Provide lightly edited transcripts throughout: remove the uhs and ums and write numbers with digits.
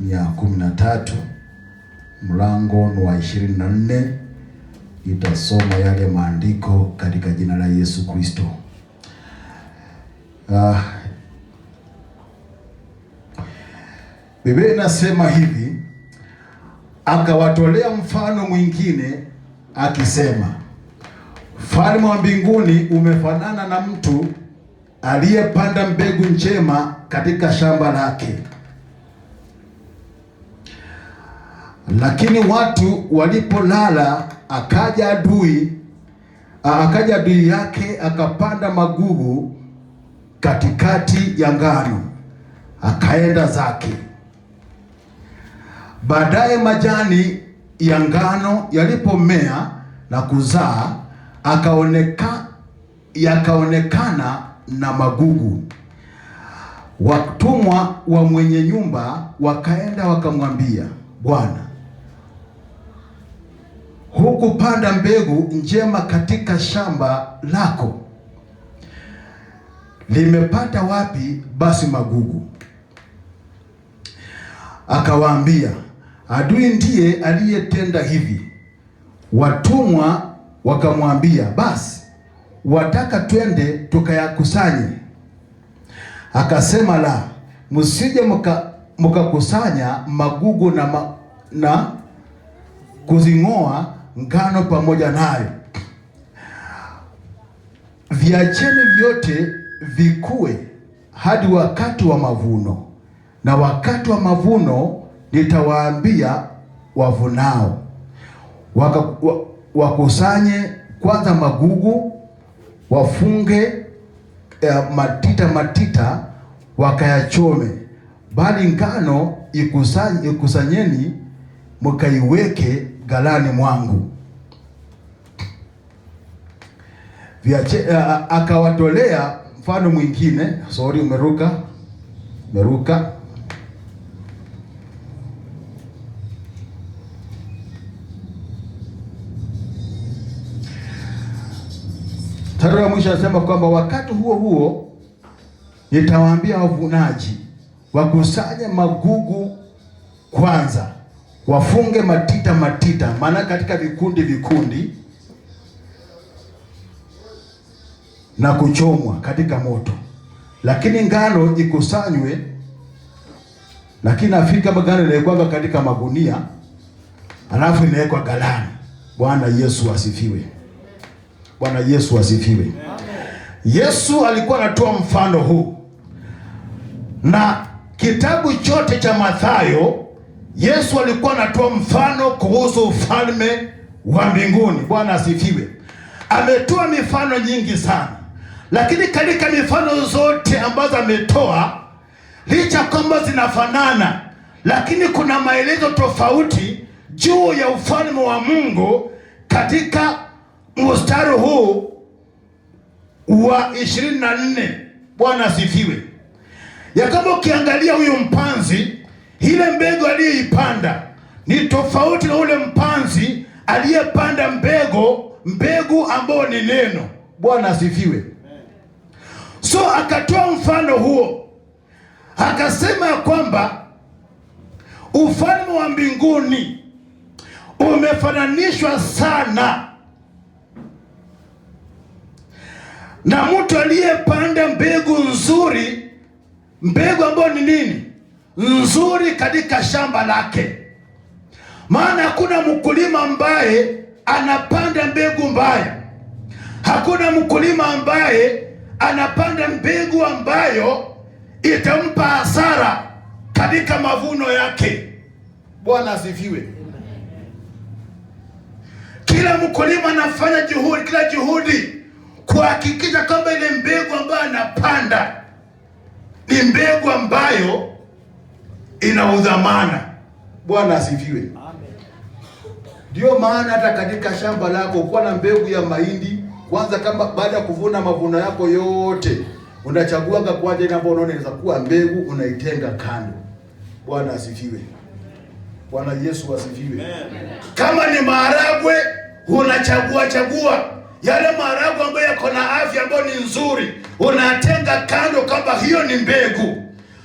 Ni ya 13 mlango wa 24. Itasoma yale maandiko katika jina la Yesu Kristo. Biblia inasema hivi: akawatolea mfano mwingine akisema, ufalme wa mbinguni umefanana na mtu aliyepanda mbegu njema katika shamba lake. Lakini watu walipolala, akaja adui yake akapanda magugu katikati ya ngano, akaenda zake. Baadaye majani ya ngano yalipomea na kuzaa, yakaonekana na magugu. Watumwa wa mwenye nyumba wakaenda wakamwambia, Bwana, hukupanda mbegu njema katika shamba lako? Limepata wapi basi magugu? Akawaambia, adui ndiye aliyetenda hivi. Watumwa wakamwambia, basi wataka twende tukayakusanye? Akasema, la, msije mkakusanya magugu na kuzing'oa ngano pamoja nayo. Viacheni vyote vikue hadi wakati wa mavuno, na wakati wa mavuno nitawaambia wavunao, wakusanye kwanza magugu, wafunge matita wakayachome, bali ngano ikusanyeni mkaiweke ghalani mwangu. Akawatolea mfano mwingine. Umeruka. Tatu ya mwisho anasema kwamba wakati huo nitawaambia wavunaji wakusanye magugu kwanza, wafunge matita, maana katika vikundi na kuchomwa katika moto. Lakini ngano ikusanywe, lakini afika ngano inawekwa katika magunia, alafu inawekwa ghalani. Bwana Yesu asifiwe. Bwana Yesu asifiwe. Yesu alikuwa anatoa mfano huu, na kitabu chote cha Mathayo Yesu alikuwa anatoa mfano kuhusu ufalme wa mbinguni. Bwana asifiwe. Ametoa mifano nyingi sana, lakini katika mifano zote ambazo ametoa, licha kwamba zinafanana, lakini kuna maelezo tofauti juu ya ufalme wa Mungu katika mstari huu wa 24. Bwana asifiwe. Ya kama ukiangalia huyu mpanzi, ile mbegu aliyoipanda ni tofauti na ule mpanzi aliyepanda mbegu ambayo ni neno. Bwana asifiwe. So akatoa mfano huo, akasema kwamba ufalme wa mbinguni umefananishwa sana na mtu aliyepanda mbegu nzuri, mbegu ambayo ni nini? Nzuri katika shamba lake. Maana hakuna mkulima ambaye anapanda mbegu mbaya. Hakuna mkulima ambaye anapanda mbegu ambayo itampa hasara katika mavuno yake. Bwana asifiwe. Kila mkulima anafanya juhudi kuhakikisha kwamba ile mbegu ambayo anapanda ni mbegu ambayo ina udhamana. Bwana asifiwe. Ndio maana hata katika shamba lako ukiwa na mbegu ya mahindi, kwanza kama baada ya kuvuna mavuno yako yote, unachaguaga kwanza ile ambayo unaona inaweza kuwa mbegu, unaitenga kando. Bwana asifiwe. Bwana Yesu asifiwe. Kama ni maharagwe, unachagua yale maharagwe ambayo yako na afya, ambayo ni nzuri, unatenga kando kwamba hiyo ni mbegu.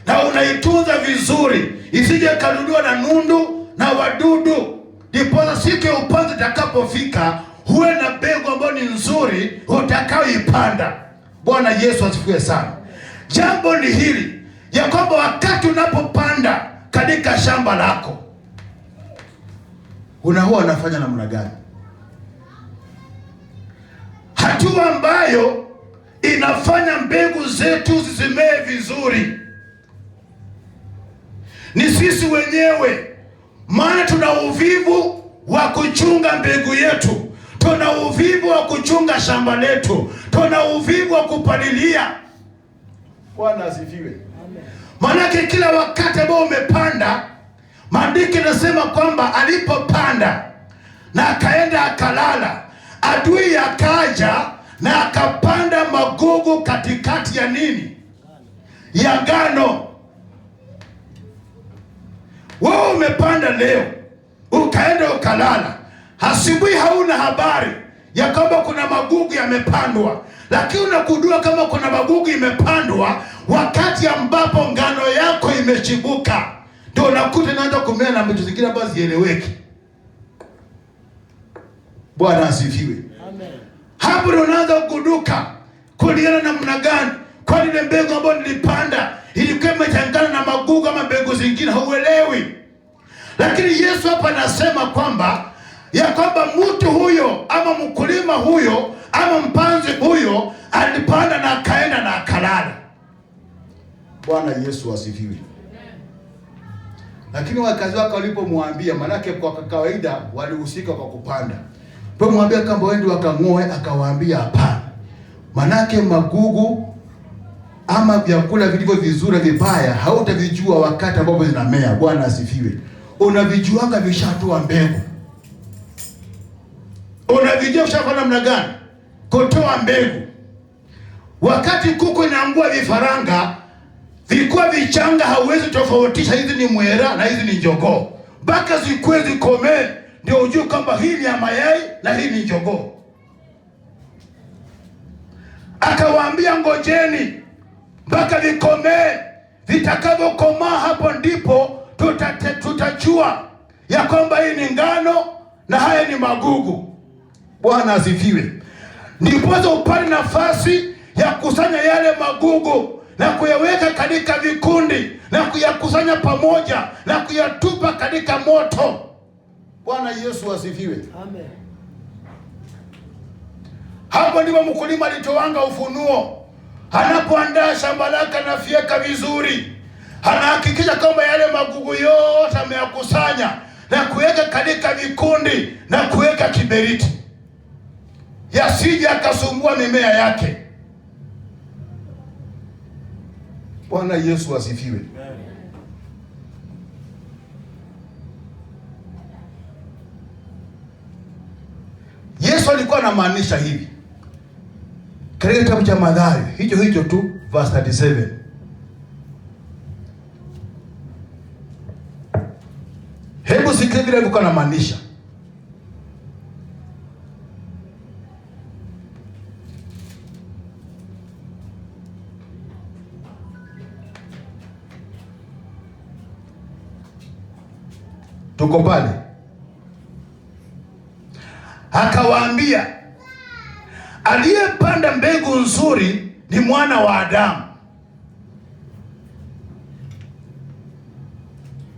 na unaitunza vizuri isije karudiwa na nundu na wadudu, ndipo siku ya upanzi itakapofika huwe na mbegu ambayo ni nzuri utakayoipanda. Bwana Yesu asifiwe sana. Jambo ni hili ya kwamba wakati unapopanda katika shamba lako, huwa unafanya namna gani? Hatua ambayo inafanya mbegu zetu zizimee vizuri ni sisi wenyewe, maana tuna uvivu wa kuchunga mbegu yetu, tuna uvivu wa kuchunga shamba letu, tuna uvivu wa kupalilia. Bwana asifiwe. Maanake kila wakati ambao umepanda, maandiko yanasema kwamba alipopanda na akaenda akalala, adui akaja na akapanda magugu katikati ya nini? Ya ngano. Wewe umepanda leo, ukaenda ukalala, asubuhi hauna habari ya kwamba kuna magugu yamepandwa, lakini unakujua kama kuna magugu imepandwa wakati ambapo ngano yako imechibuka. Ndio unakuta inaanza kumea na vitu zingine ambazo zieleweki. Bwana asifiwe. Amen. Hapo ndio unaanza kuguduka kuliana namna gani, kwa ile mbegu ambayo nilipanda ilikuwa imechangana na magugu ama mbegu zingine, hauelewi. Lakini Yesu hapa anasema kwamba ya kwamba mtu huyo ama mkulima huyo ama mpanzi huyo alipanda na akaenda na akalala. Bwana Yesu asifiwe. Lakini wakazi wake walipomwambia, manake kwa kawaida walihusika kwa kupanda, pomwambia kama wewe ndio akang'oe, akawaambia hapana, manake magugu ama vyakula vilivyo vizuri vibaya hautavijua wakati ambapo zinamea. Bwana asifiwe. Unavijuanga vishatoa mbegu. Unavijua vishafanya namna gani kutoa mbegu. Wakati kuku inaangua vifaranga, vikuwa vichanga, hauwezi tofautisha hizi ni mwera na hizi ni njogoo, mpaka zikue zikomee ndio ujue kwamba hii ni ya mayai na hii ni njogoo. Akawaambia ngojeni mpaka vikomee, vitakavyokomaa hapo ndipo tutajua ya kwamba hii ni ngano na haya ni magugu. Bwana asifiwe. Ndiposa upate nafasi ya kusanya yale magugu na kuyaweka katika vikundi na kuyakusanya pamoja na kuyatupa katika moto. Bwana Yesu asifiwe. Amen. Hapo ndipo mkulima alitoanga ufunuo. Anapoandaa shamba lake anafyeka vizuri, anahakikisha kwamba yale magugu yote ameyakusanya na kuweka katika vikundi na kuweka kiberiti, yasije akasumbua mimea yake. Bwana Yesu asifiwe. Yesu alikuwa anamaanisha hivi katika kitabu cha Mathayo hicho tu verse 37. Hebu sikia vile alikuwa anamaanisha. Tuko pale. Akawaambia, aliyepanda mbegu nzuri ni mwana wa Adamu.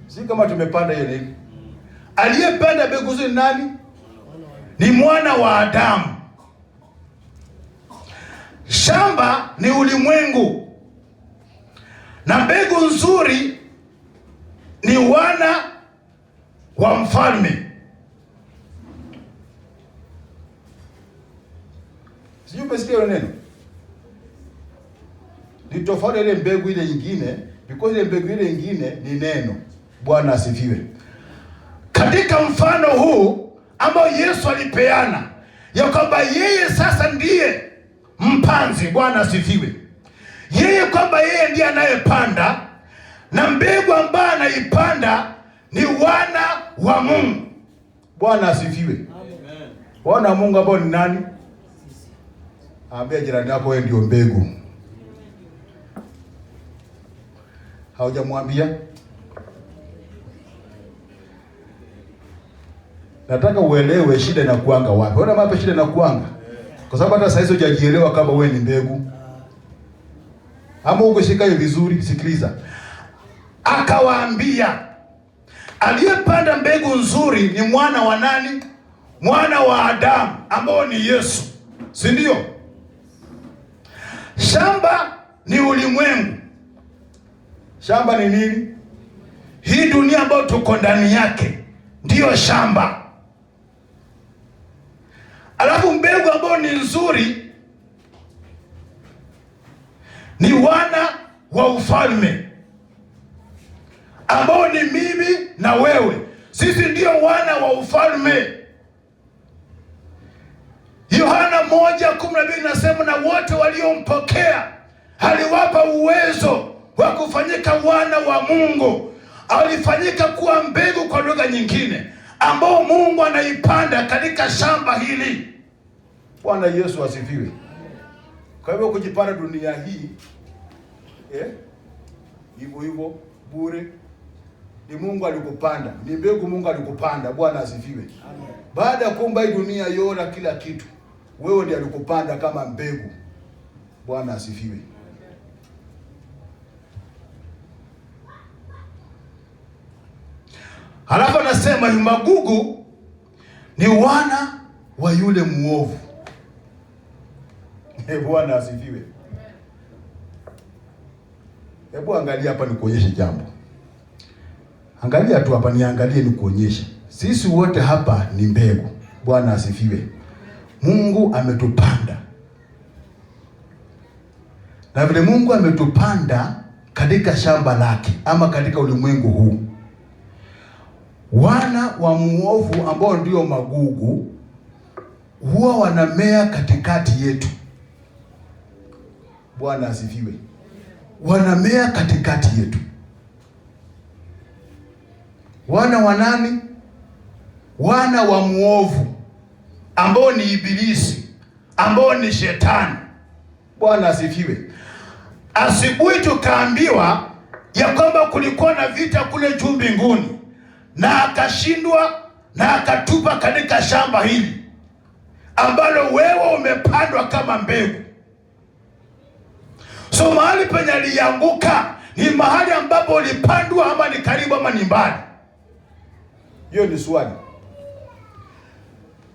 Si kama tumepanda hiyo nini? Aliyepanda mbegu nzuri nani? Ni mwana wa Adamu. Shamba ni ulimwengu na mbegu nzuri ni wana wa mfalme. Sijui umesikia hilo neno? Ni tofauti ile mbegu ile nyingine, because ile mbegu ile nyingine ni neno. Bwana asifiwe. Katika mfano huu ambao Yesu alipeana ya kwamba yeye sasa ndiye mpanzi, Bwana asifiwe. Yeye kwamba yeye ndiye anayepanda na mbegu ambayo anaipanda ni wana wa Mungu. Bwana asifiwe. Amen. Wana wa Mungu ambao ni nani? Ambia jirani yako wewe ndio mbegu. Haujamwambia? Nataka uelewe shida inakuanga wapi. Unaona wapi shida inakuanga? Kwa sababu hata saizi hujajielewa kama wewe ni mbegu. Ama uko shika vizuri, sikiliza. Akawaambia, aliyepanda mbegu nzuri ni mwana wa nani? Mwana wa Adamu, ambao ni Yesu. Si ndio? Shamba ni ulimwengu. Shamba ni nini? Hii dunia ambayo tuko ndani yake ndiyo shamba. Alafu mbegu ambayo ni nzuri ni wana wa ufalme, ambao ni mimi na wewe. Sisi ndio wana wa ufalme. Yohana 1:12 inasema, na wote waliompokea aliwapa uwezo wa kufanyika wana wa Mungu. Alifanyika kuwa mbegu, kwa lugha nyingine, ambao Mungu anaipanda katika shamba hili. Bwana Yesu asifiwe. Kwa hivyo kujipanda dunia hii hivyo bure, ni Mungu alikupanda, ni mbegu Mungu alikupanda. Bwana asifiwe. Amen. Baada ya kuumba hii dunia yote kila kitu, wewe ndiye alikupanda kama mbegu. Bwana asifiwe. Halafu anasema magugu ni wana wa yule muovu. Bwana asifiwe. Hebu angalia hapa nikuonyeshe jambo. Angalia tu hapa, niangalie nikuonyeshe. Sisi wote hapa ni mbegu. Bwana asifiwe. Mungu ametupanda. Na vile Mungu ametupanda katika shamba lake ama katika ulimwengu huu, wana wa muovu ambao ndio magugu huwa wanamea katikati yetu. Bwana asifiwe. Wanamea katikati yetu. Wana wa nani? Wana wa muovu, ambao ni Ibilisi, ambao ni Shetani. Bwana asifiwe. Asubuhi tukaambiwa ya kwamba kulikuwa na vita kule juu mbinguni, na akashindwa na akatupa katika shamba hili ambalo wewe umepandwa kama mbegu. So mahali penye alianguka ni mahali ambapo ulipandwa, ama ni karibu ama ni mbali? Hiyo ni swali.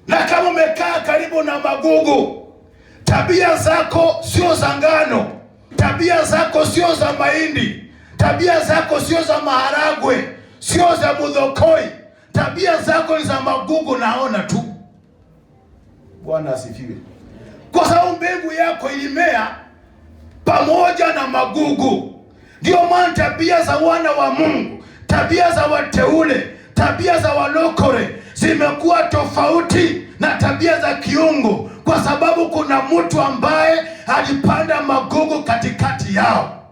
Na kama umekaa karibu na magugu, tabia zako sio za ngano, tabia zako sio za mahindi, tabia zako sio za maharagwe, sio za mudhokoi, tabia zako ni za magugu, naona tu. Bwana asifiwe. Kwa sababu mbegu yako ilimea pamoja na magugu. Ndio maana tabia za wana wa Mungu, tabia za wateule, tabia za walokore zimekuwa tofauti na tabia za kiungu, kwa sababu kuna mtu ambaye alipanda magugu katikati yao.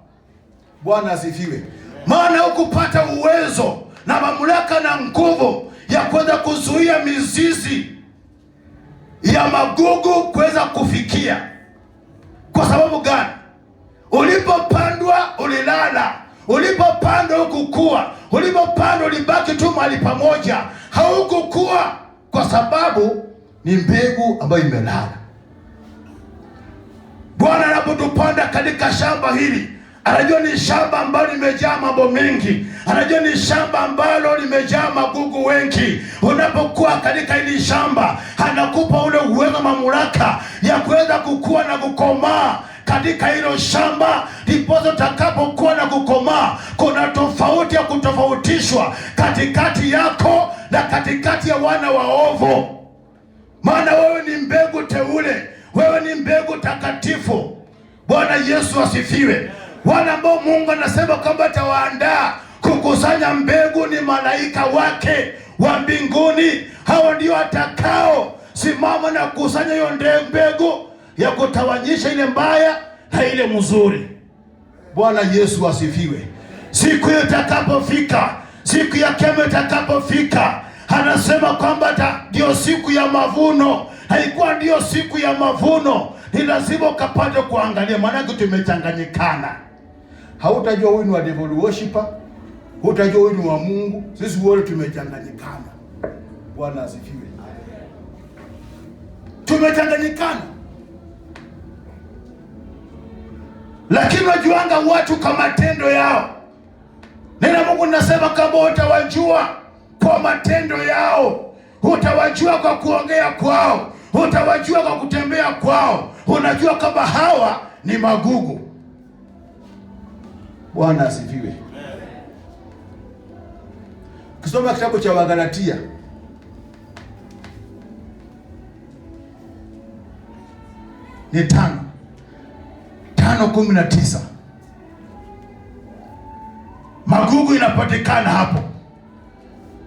Bwana asifiwe. Maana hukupata uwezo na mamlaka na nguvu ya kuweza kuzuia mizizi ya magugu kuweza kufikia. Kwa sababu gani? Ulipopandwa ulilala, ulipopandwa hukukua, ulipopandwa ulibaki tu mahali pamoja, haukukua, kwa sababu ni mbegu ambayo imelala. Bwana anapotupanda katika shamba hili, anajua ni shamba ambalo limejaa mambo mengi, anajua ni shamba ambalo limejaa magugu wengi. Unapokuwa katika hili shamba, anakupa ule uwezo, mamlaka ya kuweza kukua na kukomaa katika hilo shamba. Ndipo utakapokuwa na kukomaa, kuna tofauti ya kutofautishwa katikati yako na katikati ya wana waovu. Maana wewe ni mbegu teule, wewe ni mbegu takatifu. Bwana Yesu asifiwe. Wana ambao Mungu anasema kwamba atawaandaa kukusanya mbegu ni malaika wake wa mbinguni. Hao ndio atakao simama na kukusanya hiyo mbegu ya kutawanyisha ile mbaya na ile mzuri. Bwana Yesu asifiwe. Siku hiyo itakapofika, siku ya kema itakapofika, anasema kwamba ndio siku ya mavuno. Haikuwa ndio siku ya mavuno, ni lazima ukapate kuangalia, maana tumechanganyikana. Hautajua huyu ni wa devil worshiper, hutajua huyu ni wa Mungu. Sisi wote tumechanganyikana. Bwana asifiwe. Tumechanganyikana. Lakini wajuanga watu kwa matendo yao. Neno Mungu linasema kama utawajua kwa matendo yao, utawajua kwa kuongea kwao, utawajua kwa kutembea kwao, unajua kama hawa ni magugu. Bwana asifiwe. Kusoma kitabu cha Wagalatia ni 5:19. Magugu inapatikana hapo.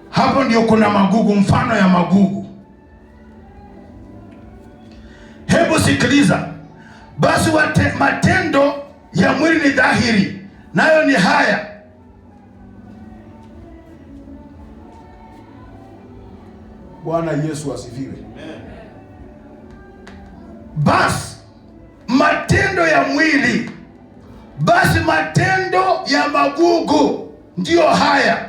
Hapo ndio kuna magugu, mfano ya magugu. Hebu sikiliza. Basi matendo ya mwili ni dhahiri, nayo ni haya: Bwana Yesu asifiwe. Basi matendo ya mwili, basi matendo ya magugu ndio haya.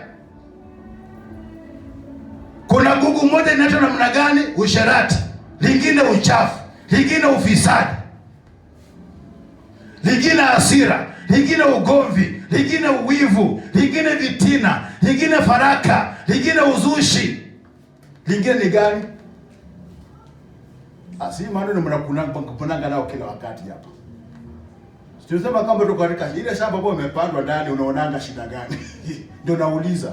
Kuna gugu moja inaitwa namna gani? Usherati, lingine uchafu, lingine ufisadi, lingine hasira, lingine ugomvi, lingine uwivu, lingine vitina, lingine faraka, lingine uzushi. Lingine ni gani? Asi maneno mnakunanga nao kila wakati hapa. Tunasema kama tuko katika ile shamba ambayo imepandwa ndani, unaonanga shida gani? Ndio nauliza.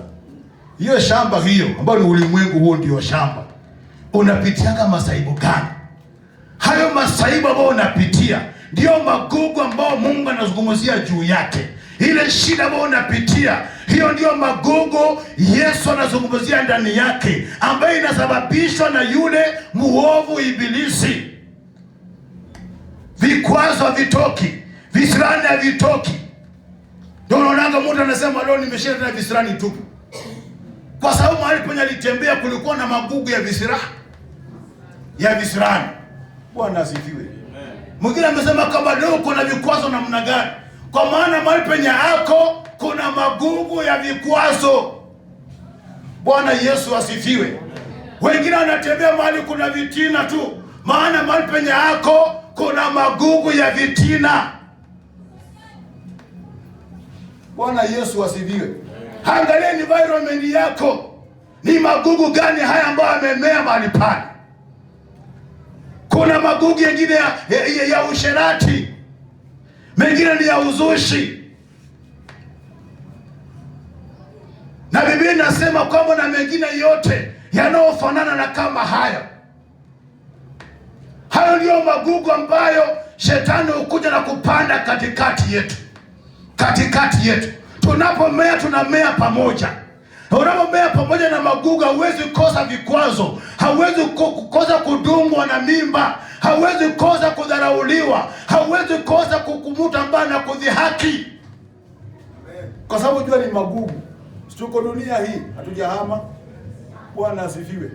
Hiyo shamba hiyo ambayo ni ulimwengu huo, ndio shamba. Unapitianga masaibu gani? Hayo masaibu ambayo unapitia ndio magugu ambayo Mungu anazungumzia juu yake. Ile shida ambayo unapitia, hiyo ndio magugu Yesu anazungumzia ndani yake, ambayo inasababishwa na yule muovu Ibilisi. Vikwazo havitoki, visirani havitoki. Ndio unaona mtu anasema leo nimeshinda na visirani tupu. Kwa sababu mahali penye alitembea kulikuwa na magugu ya visirani. Bwana asifiwe. Mwingine amesema kama leo kuna vikwazo namna gani? Kwa maana mahali penye ako kuna magugu ya vikwazo. Bwana Yesu asifiwe. Wengine wanatembea mahali kuna vitina tu, maana mahali penye ako kuna magugu ya vitina. Bwana Yesu asifiwe. Angalia environment yako, ni magugu gani haya ambayo yamemea mahali pale? Kuna magugu mengine ya usherati, mengine ni ya uzushi. Na Biblia inasema kwamba na mengine yote yanayofanana na kama hayo. Hayo ndio magugu ambayo shetani hukuja na kupanda katikati yetu. Tunapomea tunamea pamoja. Unapomea pamoja na magugu, hauwezi kosa vikwazo, hauwezi kosa kudungwa na mimba, hauwezi kosa kudharauliwa, hauwezi kosa kukumuta mbana na kudhihaki. Kwa sababu jua ni magugu. Tuko dunia hii, hatujahama. Bwana asifiwe.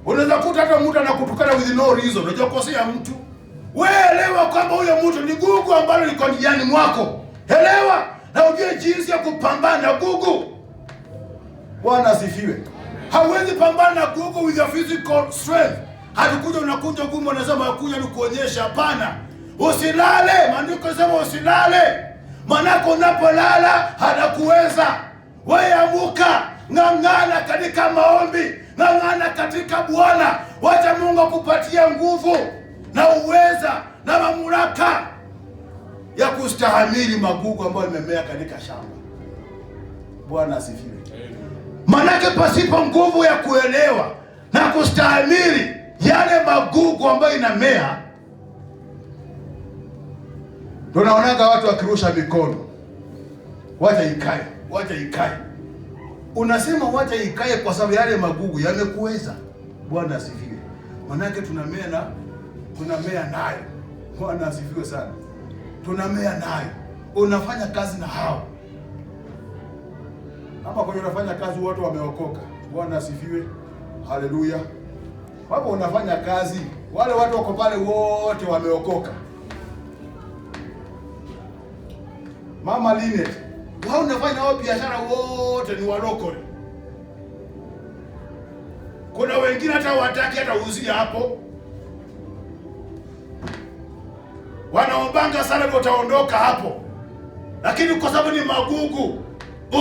Unaweza kuta hata mtu anakutukana with no reason, unajua kosea mtu. Wewe elewa kwamba huyo mtu ni gugu ambalo liko ndani mwako. Elewa na ujue jinsi ya kupambana na gugu. Bwana asifiwe. Hauwezi pambana na gugu with your physical strength. Hatukuja unakuja gumu unasema kuja ni kuonyesha, hapana. Usilale, maandiko yanasema usilale. Manako unapolala hatakuweza. Wewe amuka, ng'ang'ana katika maombi, ng'ang'ana katika Bwana. Wacha Mungu akupatie nguvu na uweza na mamlaka ya kustahamili magugu ambayo yamemea katika shamba. Bwana asifiwe. Manake pasipo nguvu ya kuelewa na kustahamili yale magugu ambayo inamea, tunaonaga watu wakirusha mikono. Wacha ikae. Unasema wacha ikae kwa sababu yale magugu yamekuweza. Bwana asifiwe. Manake tunamea nayo. Bwana asifiwe sana. Tunamea nayo. Unafanya kazi na hao. Hapa kwenye unafanya kazi watu wameokoka. Bwana asifiwe. Haleluya. Hapo unafanya kazi, wale watu wako pale wote wameokoka. Mama Linet, wao unafanya nao biashara wote ni walokole. Kuna wengine hata wataki hata uzia hapo. Wanaombanga sana utaondoka hapo. Lakini kwa sababu ni magugu,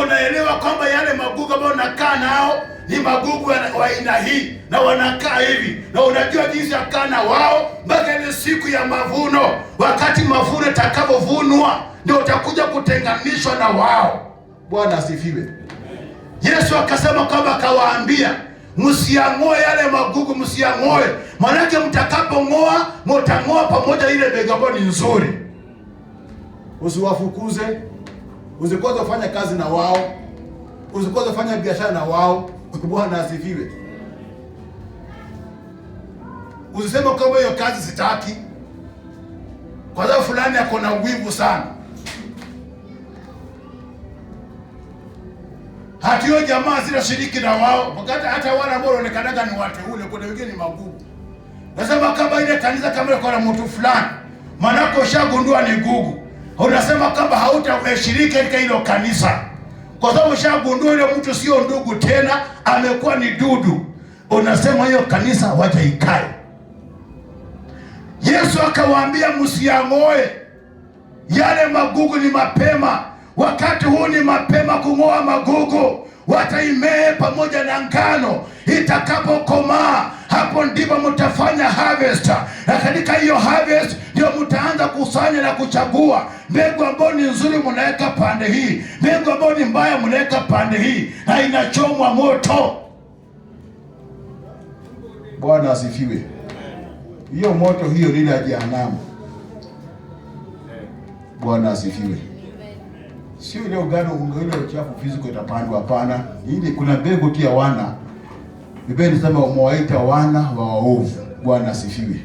unaelewa kwamba yale magugu ambayo unakaa nao ni magugu wa aina hii na wanakaa hivi, na unajua jinsi ya kukaa na wao mpaka ile siku ya mavuno. Wakati mavuno yatakapovunwa ndio utakuja kutenganishwa na wao. Bwana asifiwe. Yesu akasema kwamba akawaambia, msiang'oe yale magugu, msiang'oe. Maana mtakapong'oa, mtang'oa pamoja ile mbegu ambayo ni nzuri. Usiwafukuze, usikose kufanya kazi na wao, usikose kufanya biashara na wao. Bwana asifiwe. Usiseme kwamba hiyo kazi sitaki kwa sababu fulani ako na uwivu sana. Hatiyo jamaa zile shiriki na wao, wakati hata wale ambao wanaonekanaga ni wateule, kuna wengine ni magugu. Nasema kama ile kanisa kama iko na mtu fulani, manako ushagundua ni gugu, unasema kama hautashiriki katika hilo kanisa kwa sababu ushagundua ile mtu sio ndugu tena, amekuwa ni dudu. Unasema hiyo kanisa wacha ikae. Yesu akawaambia msiang'oe yale magugu, ni mapema. Wakati huu ni mapema kung'oa magugu. Wataimee pamoja na ngano. Itakapokomaa, hapo ndipo mtafanya harvest. Na katika hiyo harvest ndio mtaanza kusanya na kuchagua mbegu ambayo ni nzuri, mnaweka pande hii. Mbegu ambayo ni mbaya, mnaweka pande hii, na inachomwa moto. Bwana asifiwe. Hiyo moto hiyo ni la jehanamu. Bwana asifiwe. Sio ile ugano ile uchafu physical itapandwa, hapana. Ili kuna mbegu tu ya wana. Biblia inasema umewaita wana wa waovu. Bwana asifiwe.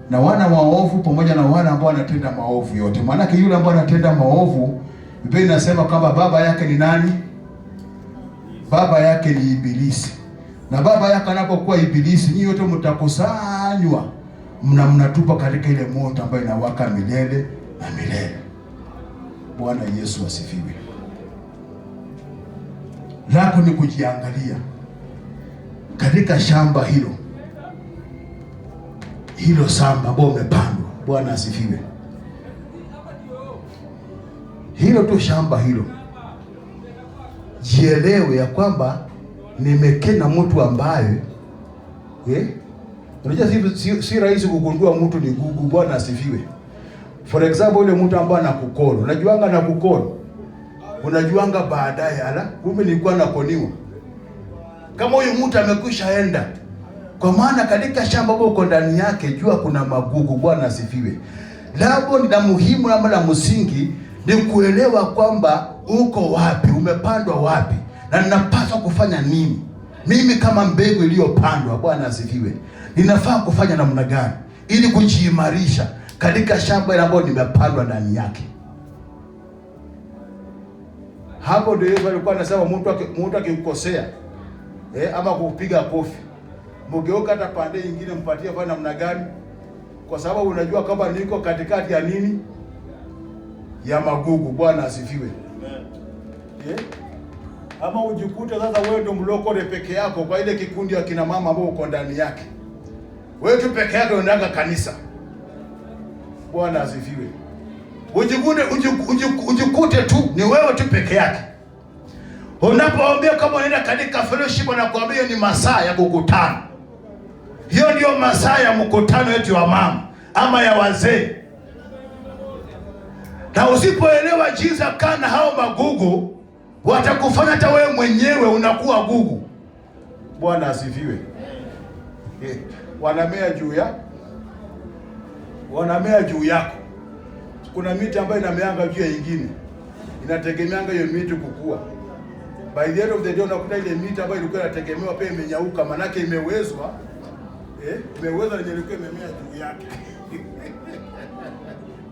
Na wana wa waovu pamoja na wana ambao wanatenda maovu yote. Maana yule ambaye anatenda maovu, Biblia inasema kwamba baba yake ni nani? Baba yake ni Ibilisi. Na baba yake anapokuwa Ibilisi, nyinyi wote mtakusanywa, mnatupa katika ile moto ambayo inawaka milele na milele. Bwana Yesu asifiwe. Lako ni kujiangalia katika shamba hilo shamba ambalo umepandwa. Bwana asifiwe. Hilo tu shamba hilo, jielewe ya kwamba nimekena mtu ambaye unajua si rahisi kugundua mtu ni gugu. Bwana asifiwe. For example, ile mtu ambaye anakukolo, unajuanga anakukolo, unajuanga baadaye ala kumbe nilikuwa nakoniwa. Kama huyu mtu amekwisha enda, kwa maana katika shamba ambalo uko ndani yake jua kuna magugu. Bwana asifiwe. Labo ni la muhimu ama la msingi ni kuelewa kwamba uko wapi, umepandwa wapi, na ninapaswa kufanya nini. Mimi kama mbegu iliyopandwa, Bwana asifiwe, ninafaa kufanya namna gani ili kujiimarisha katika shamba ile ambayo nimepandwa ndani yake. Hapo ndio Yesu alikuwa anasema mtu akikukosea ama kupiga kofi, mgeuka hata pande nyingine mpatie kwa namna gani? Kwa sababu unajua kama niko katikati ya nini? Ya magugu. Bwana asifiwe. Amen. Ama ujikute sasa wewe ndio mlokole peke yako kwa ile kikundi ya kina mama ambao uko ndani yake. Wewe tu peke yako unaenda kanisa. Bwana asifiwe. Ujikute tu ni wewe tu peke yake. Unapoombea kama unaenda katika fellowship, anakuambia ni masaa ya kukutana. Hiyo ndio masaa ya mkutano wetu wa mama ama ya wazee. Na usipoelewa jinsi ya kana hao magugu, watakufanya hata wewe mwenyewe unakuwa gugu. Bwana asifiwe. Wanamea juu yako. Kuna miti ambayo inameanga juu ya nyingine, inategemeanga hiyo miti kukua. By the end of the day unakuta ile miti ambayo ilikuwa inategemewa pia imenyauka, manake imewezwa na ilikuwa imemea juu yake.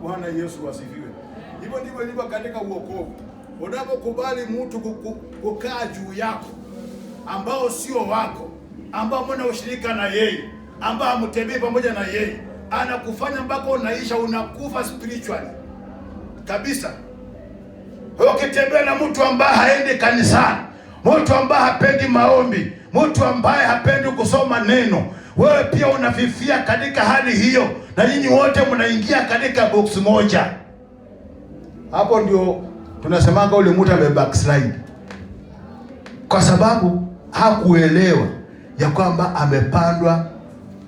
Bwana Yesu asifiwe. Hivyo ndivyo ilivyo katika uokovu. Unapokubali mtu kukaa juu yako ambao sio wako, ambao mbona ushirika na yeye, ambao hamtembei pamoja na yeye, anakufanya mpaka unaisha, unakufa spiritually kabisa. Ukitembea na mtu ambaye haendi kanisani, mtu ambaye hapendi maombi, mtu ambaye hapendi kusoma neno, wewe pia unafifia katika hali hiyo, na nyinyi wote mnaingia katika box moja. Hapo ndio tunasemanga ule mtu amebackslide, kwa sababu hakuelewa ya kwamba amepandwa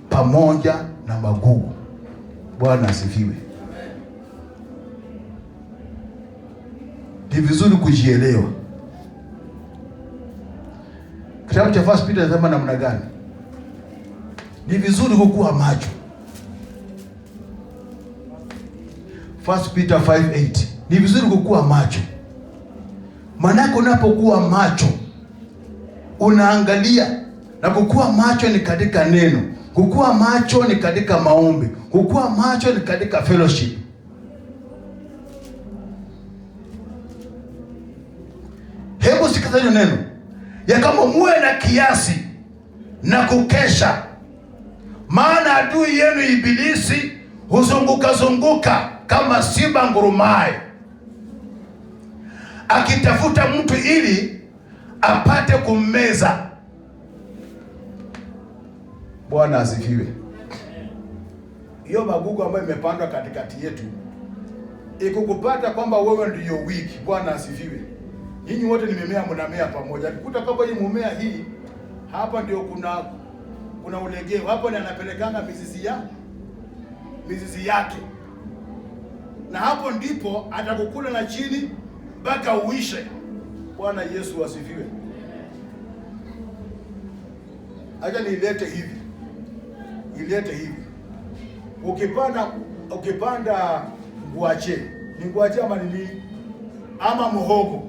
pamoja na magugu. Bwana asifiwe. Ni vizuri kujielewa. Kitabu cha 1 Peter inasema namna gani? Ni vizuri kukuwa macho. 1 Peter 5:8. Ni vizuri kukuwa macho. Maana unapokuwa macho unaangalia, na kukuwa macho ni katika neno, kukuwa macho ni katika maombi, kukuwa macho ni katika fellowship. Hebu sikiza hiyo neno ya kama muwe na kiasi na kukesha, maana adui yenu Ibilisi huzunguka kama simba ngurumaye, akitafuta mtu ili apate kummeza. Bwana asifiwe. Hiyo magugu ambayo imepandwa katikati yetu ikukupata kwamba wewe ndio wiki. Bwana asifiwe. Nyinyi wote ni mimea, mnamea pamoja. Kukuta kwamba hii mumea hii hapa ndio kuna ulegeo. Hapo ni anapelekanga mizizi yake. Na hapo ndipo atakukula na chini mpaka uishe. Bwana Yesu asifiwe. Acha nilete hivi. Ukipanda ngwache. Ni ngwache ama nini? Ama muhogo.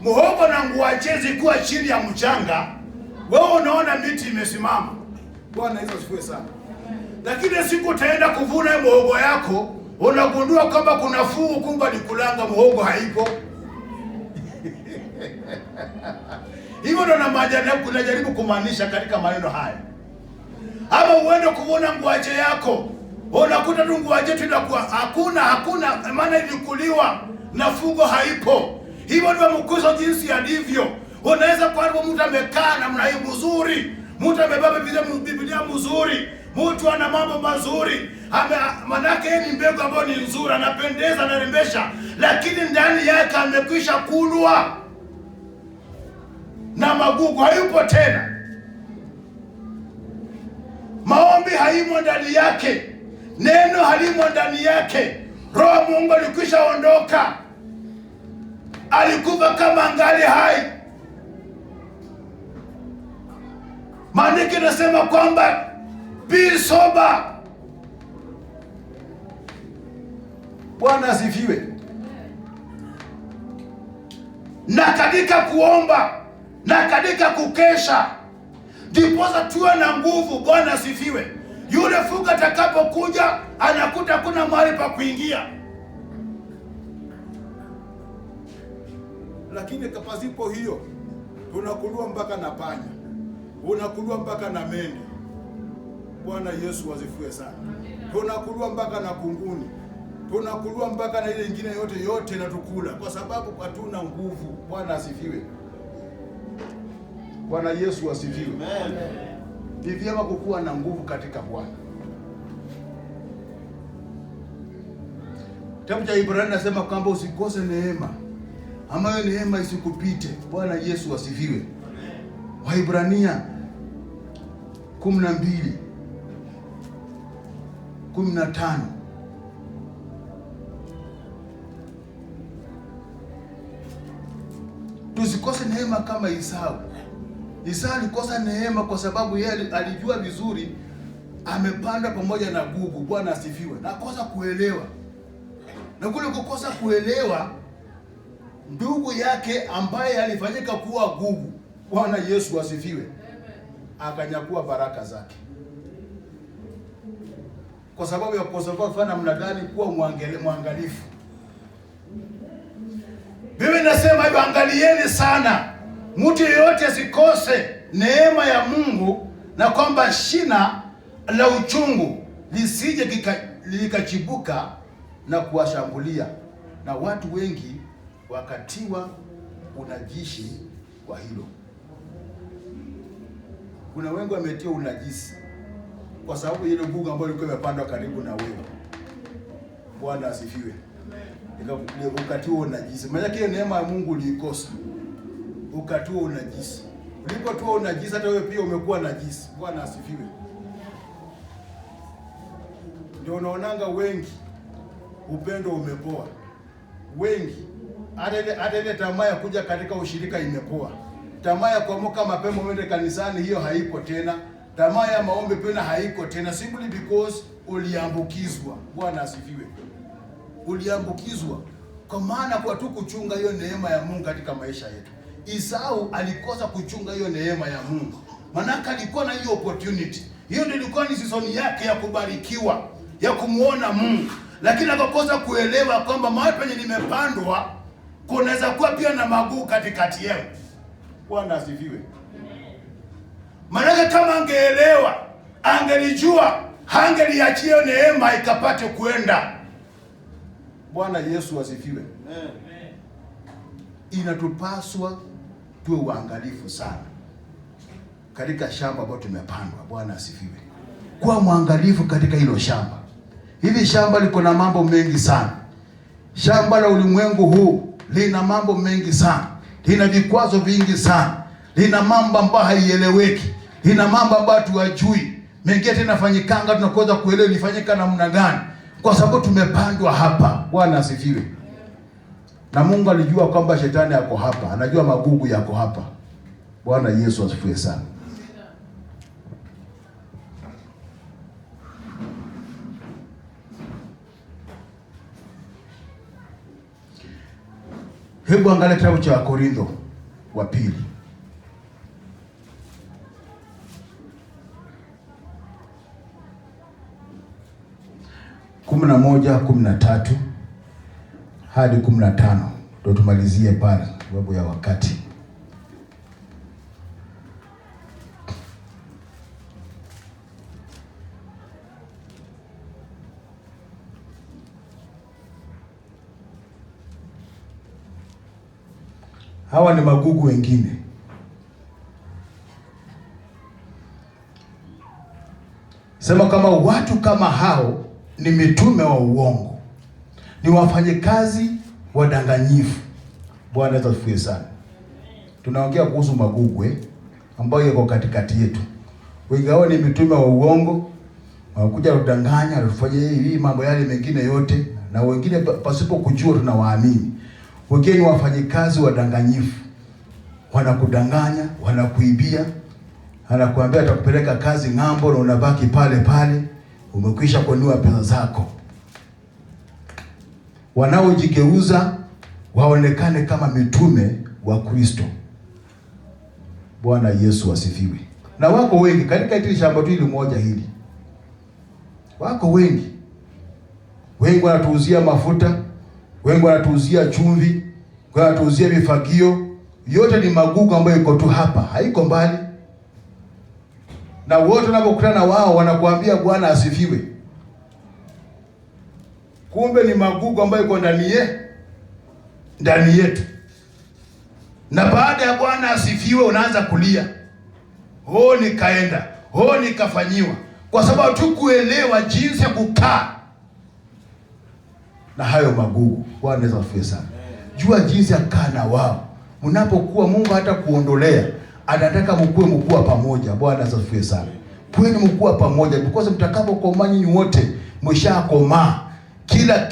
Muhogo na ngwache zikuwa chini ya mchanga, wewe unaona miti imesimama. Bwana Yesu asifiwe sana. Lakini siku utaenda kuvuna muhogo yako, unagundua kwamba kuna fungu kumbe likulanga muhogo haipo. Hivyo ndo kunajaribu kumaanisha katika maneno haya. Ama uende kuvuna ngwache yako, unakuta tu ngwache tu inakuwa hakuna maana ilikuliwa na fungo haipo. Hivyo ndio mkuzo jinsi alivyo. Unaweza kwa mtu amekaa na mnaibu mzuri, mtu amebeba Biblia mzuri, mtu ana mambo mazuri, manake ni mbegu ambayo ni nzuri, anapendeza na rembesha, lakini ndani yake amekwisha kulwa na magugu, hayupo tena. Maombi haimo ndani yake, neno halimo ndani yake, Roho Mungu alikwisha ondoka, alikufa kama angali hai. Maandiko yanasema kwamba be sober. Bwana asifiwe. Na katika kuomba na katika kukesha ndiposa tuwe na nguvu. Bwana asifiwe. Yule fuga atakapokuja anakuta kuna mahali pa kuingia, lakini pasipo hiyo tunakulua mpaka na panya, unakulua mpaka na mende. Bwana Yesu asifiwe sana. Tunakulua mpaka na kunguni, tunakulua mpaka na ile nyingine yote inatukula, kwa sababu hatuna nguvu. Bwana asifiwe. Bwana Yesu asifiwe. Amen. Ni vyema kukuwa na nguvu katika Bwana. Kitabu cha Ibrania nasema kwamba usikose neema, ama hiyo neema isikupite. Bwana Yesu asifiwe. Waibrania 12:15. Tusikose neema kama Isau. Isau alikosa neema kwa sababu yeye alijua vizuri amepanda pamoja na gugu. Bwana asifiwe. Na kosa kuelewa. Na kule kukosa kuelewa, ndugu yake ambaye alifanyika kuwa gugu, Bwana Yesu asifiwe, akanyakua baraka zake. Kwa sababu ya kukosa kufanya namna gani? Kuwa mwangalifu. Biblia inasema hivyo, angalieni sana mtu yeyote asikose neema ya Mungu, na kwamba shina la uchungu lisije likachibuka na kuwashambulia. na watu wengi wakatiwa unajisi kwa hilo. Kuna wengi wametia unajisi kwa sababu ile mbuga ambayo ilikuwa imepandwa karibu na wewe. Bwana asifiwe. Ukatiwa unajisi. Maana yake neema ya Mungu ulikosa. Ukatiwa unajisi. Ulipotiwa unajisi hata wewe pia umekuwa najisi. Bwana asifiwe. Ndio unaonanga wengi upendo umepoa. Wengi hata ile tamaa ya kuja katika ushirika imepoa. Tamaa ya kuamka mapema uende kanisani hiyo haipo tena. Tamaa ya maombi pia haiko tena, simply because uliambukizwa. Bwana asifiwe. Uliambukizwa kwa maana kwa tu kuchunga hiyo neema ya Mungu katika maisha yetu. Esau alikosa kuchunga hiyo neema ya Mungu. Maana alikuwa na hiyo opportunity. Hiyo ndio ilikuwa ni season yake ya kubarikiwa, ya kumuona Mungu. Lakini akakosa kuelewa kwamba mahali penye nimepandwa kunaweza kuwa pia na magugu katikati yao. Bwana asifiwe. Maana kama angeelewa, angelijua, hangeliachia neema ikapate kwenda. Bwana Yesu asifiwe. Inatupaswa tuwe uangalifu sana katika shamba ambalo tumepandwa. Bwana asifiwe. Kuwa mwangalifu katika hilo shamba. Hili shamba liko na mambo mengi sana. Shamba la ulimwengu huu lina mambo mengi sana. Lina vikwazo vingi sana. Lina mambo ambayo haieleweki. Lina mambo ambayo tuwajui. Mengine tena fanyikanga tunakoza kuelewa ilifanyika namna gani. Kwa sababu tumepandwa hapa. Bwana asifiwe. Na Mungu alijua kwamba shetani yako hapa. Anajua magugu yako hapa. Bwana Yesu asifiwe sana. Hebu angalia kitabu cha Korintho wa pili. Kumi na moja, 13 hadi 15. Ndio tumalizie pale sababu ya wakati. Hawa ni magugu wengine. Sema kama watu kama hao ni mitume wa uongo, ni wafanyikazi wadanganyifu. Bwana asifiwe sana. Tunaongea kuhusu magugu ambayo yako katikati yetu. Wengi hao ni mitume wa uongo, wanakuja kudanganya, wanafanya hii mambo yale mengine yote, na wengine pasipo kujua tunawaamini. Wengine ni wafanyikazi wadanganyifu. Wanakudanganya, wanakuibia, anakuambia atakupeleka kazi ng'ambo na unabaki pale pale, umekwisha kuinua pesa zako. Wanaojigeuza waonekane kama mitume wa Kristo. Bwana Yesu asifiwe. Na wako wengi katika hili shamba tu hili moja hili. Wako wengi. Wengi wanatuuzia mafuta, wengi wanatuuzia chumvi, wanatuuzia vifagio. Yote ni magugu ambayo iko tu hapa, haiko mbali. Na wote wanapokutana na wao wanakuambia Bwana asifiwe. Kumbe ni magugu ambayo iko ndani yetu. Na baada ya Bwana asifiwe unaanza kulia. Nikaenda, nikafanyiwa. Kwa sababu tu kuelewa jinsi ya kukaa na hayo magugu. Bwana asifiwe sana. Jua jinsi ya kukaa na wao. Mnapokuwa Mungu hata kuondolea, anataka mkue pamoja. Bwana asifiwe sana. Kweni mkue pamoja, because mtakapokomaa nyinyi wote mshakomaa.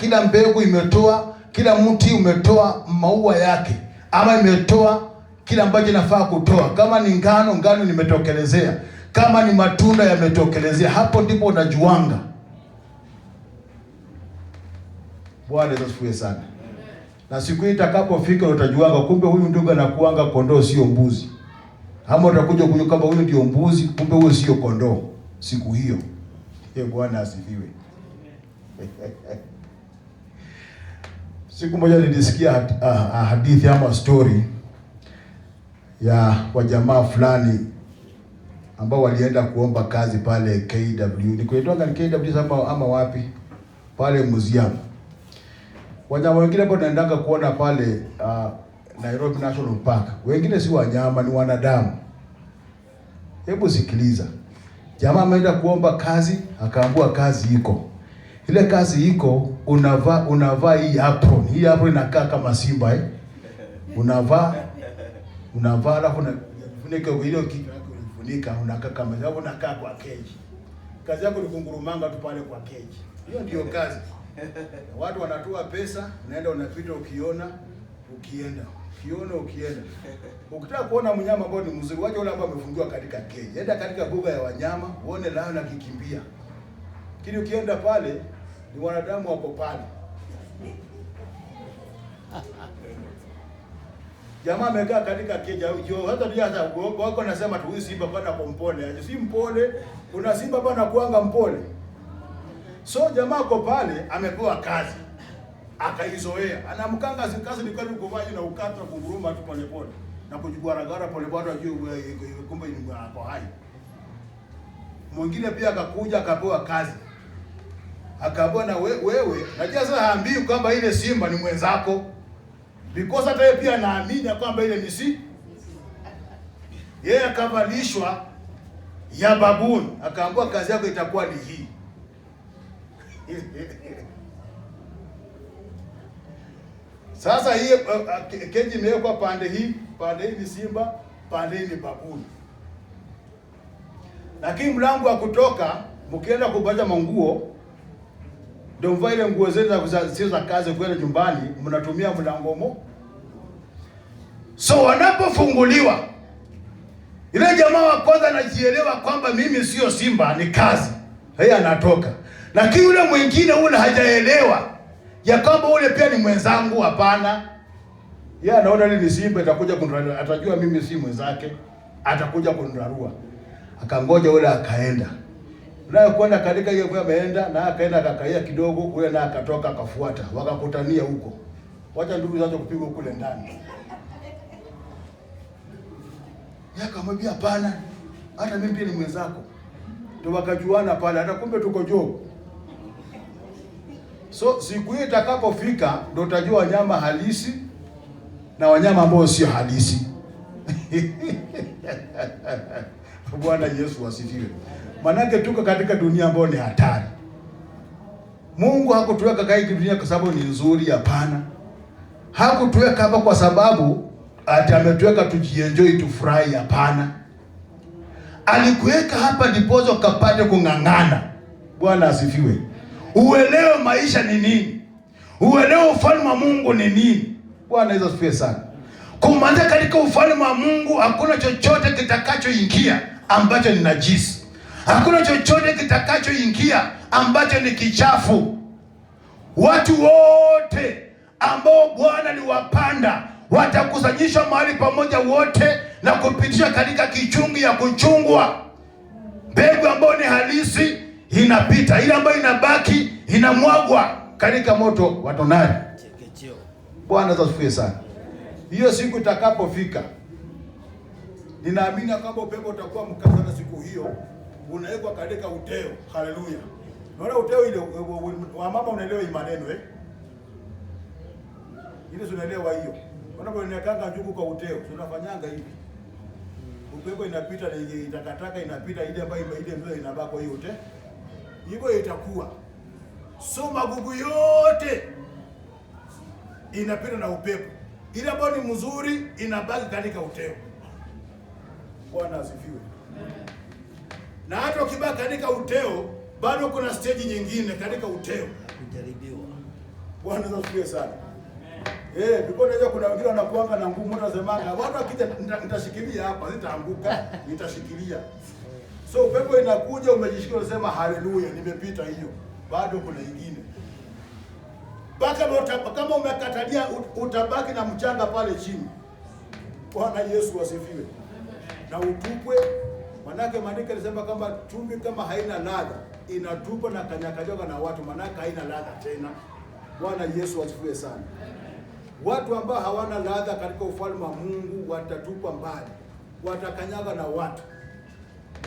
Kila mbegu imetoa, kila mti umetoa maua yake, ama imetoa kila ambacho inafaa kutoa. Kama ni ngano nimetokelezea. Kama ni matunda yametokelezea. Hapo ndipo unajuanga. Bwana asifiwe sana. Na siku itakapofika utajuanga kumbe huyu ndugu anakuanga kondoo sio mbuzi. Ama utakuja kujua kwamba huyu ndio mbuzi, kumbe huyu sio kondoo siku hiyo. Bwana asifiwe. Siku moja nilisikia hadithi ama story ya wajamaa fulani ambao walienda kuomba kazi pale KW. Ni kuitoka ni KW ama wapi? Pale museum. Wanyama wengine hapo tunaendanga kuona pale Nairobi National Park. Wengine si wanyama, ni wanadamu. Hebu sikiliza. Jamaa ameenda kuomba kazi, akaambiwa kazi iko. Ile kazi iko, unavaa hii apron. Hii apron inakaa kama simba Unavaa alafu unafunika ile kitu yako unafunika, unakaa kama hapo, unakaa kwa cage. Kazi yako ni kungurumanga tu pale kwa cage. Hiyo ndio kazi. Watu wanatoa pesa, unaenda unapita ukiona, ukienda. Ukitaka kuona mnyama ambao ni mzuri, waje yule ambaye amefungiwa katika cage. Enda katika mbuga ya wanyama, uone lion akikimbia. Kile ukienda pale, ni wanadamu wako pale. Jamaa amekaa katika cage, hata wako nasema tu huyu simba bwana kwa mpole. Aje si mpole, kuna simba bwana kuanga mpole. So jamaa kwa pale amepewa kazi. Akaizoea. Anamkanga kazi ni kwani kuvaji na ukata kunguruma tu pole pole. Na kujigwaragara pole pole ajue kumbe ni hapo hai. Mwingine pia akakuja akapewa kazi. Akaambiwa na wewe, najua sasa haambii kwamba ile simba ni mwenzako. Because hata yeye pia anaamini kwamba ile ni si. Yeye akavalishwa ya baboon. Akaambiwa kazi yako itakuwa ni hii. Sasa hii keji imewekwa pande hii ni simba, pande hii ni baboon. Lakini mlango wa kutoka, mkienda kubaja manguo, ndio mvaa ile nguo zenu za kazi kwenda nyumbani, mnatumia mlango mo. So wanapofunguliwa, ile jamaa wa kwanza anajielewa kwamba mimi sio simba, ni kazi. Yeye anatoka. Lakini yule mwingine hajaelewa ya kwamba ule pia ni mwenzangu, hapana. Yeye anaona ile ni simba itakuja kunirarua, atajua mimi si mwenzake, atakuja kunirarua. Akangoja ule akaenda. Naye kwenda katika hiyo kwa ameenda na akaenda akakaia kidogo, ule na akatoka akafuata, wakakutania huko. Wacha ndugu zake kupigwa kule ndani. Yeye akamwambia hapana, hata mimi pia ni mwenzako. Ndio wakajuana pale, hata kumbe tuko jogo. So siku hiyo itakapofika ndio utajua wanyama halisi na wanyama ambao sio halisi. Bwana Yesu asifiwe. Manake tuko katika dunia ambayo ni hatari. Mungu hakutuweka katika dunia kwa sababu ni nzuri, hapana. Hakutuweka hapa kwa sababu ati ametuweka tujienjoy tufurahi, hapana. Alikuweka hapa ndipozo kapate kung'ang'ana. Bwana asifiwe. Uelewe maisha ni nini. Uelewe ufalme wa Mungu ni nini. Bwana Yesu asifiwe sana. Kumaanisha katika ufalme wa Mungu hakuna chochote kitakachoingia ambacho ni najisi. Hakuna chochote kitakachoingia ambacho ni kichafu. Watu wote ambao Bwana aliwapanda watakusanyishwa mahali pamoja wote na kupitishwa katika kichungi ya kuchungwa. Mbegu ambayo ni halisi inapita, ile ambayo inabaki inamwagwa katika moto wa tonari. Bwana asifiwe sana. Hiyo siku itakapofika, ninaamini kwamba upepo utakuwa mkali sana siku hiyo, unawekwa katika uteo. Haleluya. Unaona uteo ile wa mama, unaelewa hii maneno ile unaelewa hiyo. Unapoonekanga njugu kwa uteo, tunafanyanga hivi. Upepo inapita na itakataka inapita ile ambayo ile ndio inabaki kwa hiyo uteo. Hivyo itakuwa. So magugu yote inapita na upepo. Ile ambayo ni mzuri inabaki katika uteo. Bwana asifiwe. Na hata ukibaki katika uteo, bado kuna stage nyingine katika uteo kujaribiwa. Bwana asifiwe sana. Because unajua kuna wengine wanakuanga na ngumu, mtu anasemaga watu akija nitashikilia hapa, sitaanguka, nitashikilia. So upepo inakuja umejishikia, unasema haleluya, nimepita hiyo. Bado kuna nyingine. Kama umekatalia utabaki na mchanga pale chini. Bwana Yesu asifiwe. Na utupwe. Manake maandiko yanasema kama chumvi kama haina ladha inatupwa na kanyakajoka na watu, manake haina ladha tena. Bwana Yesu asifiwe sana. Watu ambao hawana ladha katika ufalme wa Mungu watatupwa mbali, watakanyaga na watu.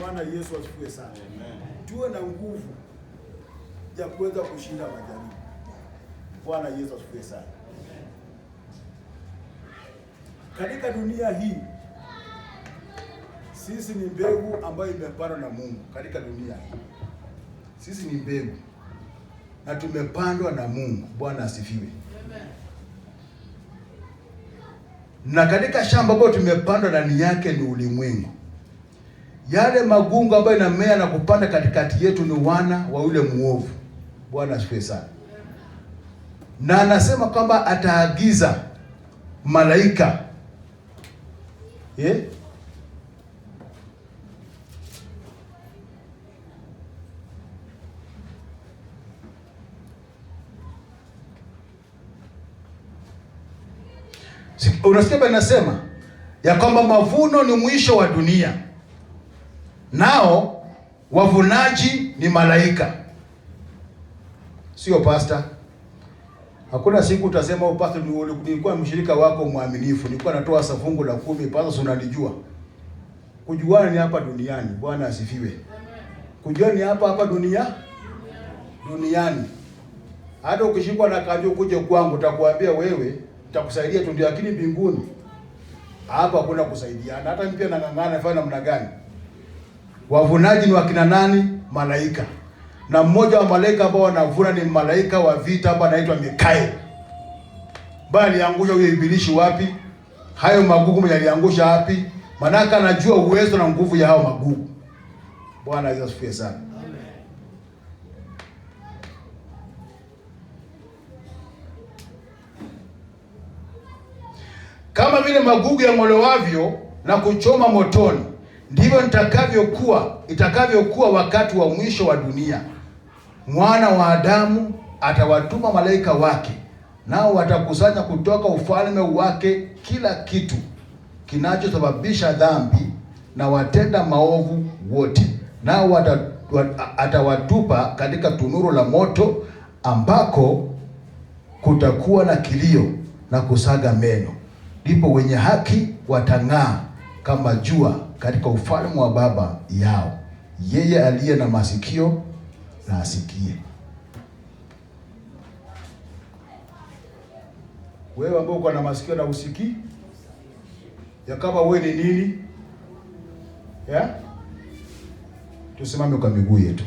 Bwana Yesu asifiwe sana. Amen. Tuwe na nguvu ya kuweza kushinda majaribu. Bwana Yesu asifiwe sana. Katika dunia hii sisi ni mbegu ambayo imepandwa na Mungu. Katika dunia hii sisi ni mbegu na tumepandwa na Mungu. Bwana asifiwe. Na katika shamba ambalo tumepandwa ndani yake ni ulimwengu. Yale magungu ambayo inamea na kupanda katikati yetu ni wana wa yule muovu. Bwana asifiwe sana. Na anasema kwamba ataagiza malaika unasikia bwana anasema ya kwamba mavuno ni mwisho wa dunia, nao wavunaji ni malaika. Sio pastor. Hakuna siku utasema au pastor nilikuwa mshirika wako mwaminifu, nilikuwa natoa fungu la 10, pastor unalijua. Kujuana ni hapa duniani. Bwana asifiwe. Kujuana ni hapa duniani. Hata ukishikwa na kanjo kuja kwangu utakuambia wewe nitakusaidia tu, ndio, lakini mbinguni hapa hakuna kusaidiana. Hata mpia na ngangana fanya namna gani? Wavunaji ni wakina nani? Malaika. Na mmoja wa malaika ambao wanavuna ni malaika wa vita hapa anaitwa Mikaeli. Bali aliangusha huyo ibilishi wapi? Hayo magugu yaliangusha wapi? Manaka anajua uwezo na nguvu ya hao magugu. Bwana Yesu asifiwe sana. Kama vile magugu yang'olewavyo na kuchoma motoni, ndivyo itakavyokuwa wakati wa mwisho wa dunia. Mwana wa Adamu atawatuma malaika wake, nao watakusanya kutoka ufalme wake kila kitu kinachosababisha dhambi na watenda maovu wote, nao atawatupa katika tunuru la moto, ambako kutakuwa na kilio na kusaga meno. Ndipo wenye haki watang'aa kama jua katika ufalme wa Baba yao. Yeye aliye na masikio na asikie. Wewe ambao uko na masikio na usikii, ya kama wewe ni nini? Tusimame kwa miguu yetu.